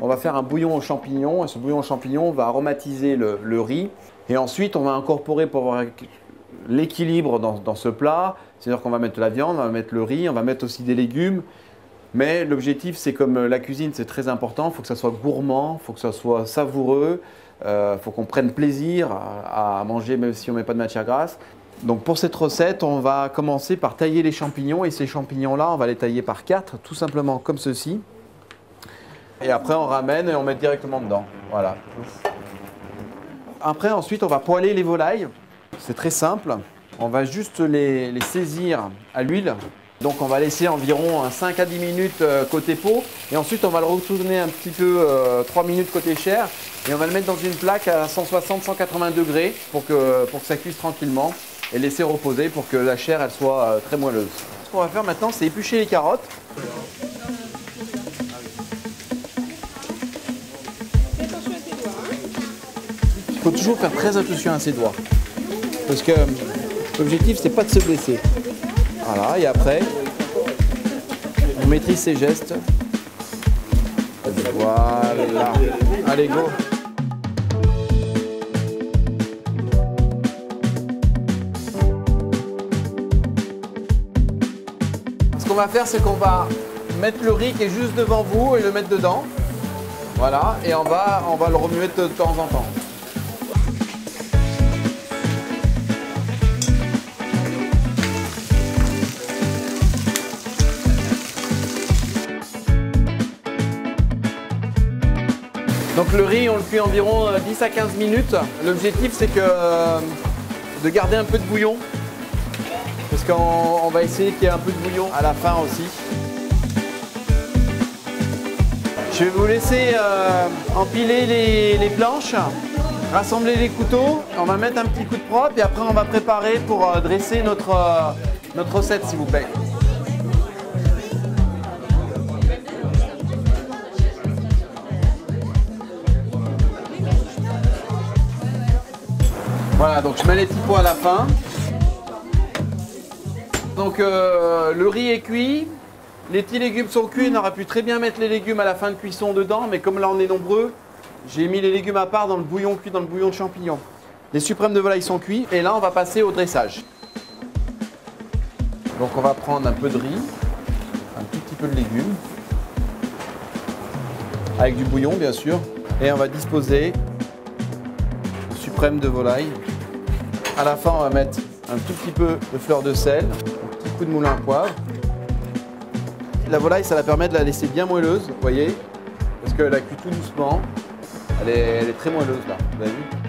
On va faire un bouillon aux champignons et ce bouillon aux champignons va aromatiser le riz. Et ensuite, on va incorporer pour avoir l'équilibre dans ce plat. C'est-à-dire qu'on va mettre la viande, on va mettre le riz, on va mettre aussi des légumes. Mais l'objectif, c'est comme la cuisine, c'est très important. Il faut que ça soit gourmand, il faut que ça soit savoureux. Il faut qu'on prenne plaisir à manger même si on ne met pas de matière grasse. Donc pour cette recette, on va commencer par tailler les champignons. Et ces champignons-là, on va les tailler par 4, tout simplement comme ceci. Et après, on ramène et on met directement dedans. Voilà. Après, ensuite, on va poêler les volailles. C'est très simple. On va juste les saisir à l'huile. Donc, on va laisser environ 5 à 10 minutes côté peau. Et ensuite, on va le retourner un petit peu 3 minutes côté chair. Et on va le mettre dans une plaque à 160-180 degrés pour que ça cuise tranquillement. Et laisser reposer pour que la chair elle soit très moelleuse. Ce qu'on va faire maintenant, c'est éplucher les carottes. Il faut toujours faire très attention à ses doigts. Parce que l'objectif, c'est pas de se blesser. Voilà, et après, on maîtrise ses gestes. Voilà. Allez, go! Ce qu'on va faire, c'est qu'on va mettre le riz qui est juste devant vous et le mettre dedans. Voilà, et on va le remuer de temps en temps. Donc le riz, on le cuit environ 10 à 15 minutes. L'objectif, c'est de garder un peu de bouillon. Parce qu'on va essayer qu'il y ait un peu de bouillon à la fin aussi. Je vais vous laisser empiler les planches, rassembler les couteaux. On va mettre un petit coup de propre et après on va préparer pour dresser notre recette, s'il vous plaît. Voilà, donc je mets les petits pois à la fin. Donc le riz est cuit, les petits légumes sont cuits. On aurait pu très bien mettre les légumes à la fin de cuisson dedans, mais comme là on est nombreux, j'ai mis les légumes à part dans le bouillon cuit, dans le bouillon de champignons. Les suprêmes de volaille sont cuits et là on va passer au dressage. Donc on va prendre un peu de riz, un tout petit peu de légumes, avec du bouillon bien sûr, et on va disposer le suprême de volaille. À la fin, on va mettre un tout petit peu de fleur de sel, un petit coup de moulin à poivre. La volaille, ça va permettre de la laisser bien moelleuse, vous voyez, parce qu'elle a cuit tout doucement. Elle est très moelleuse là, vous avez vu ?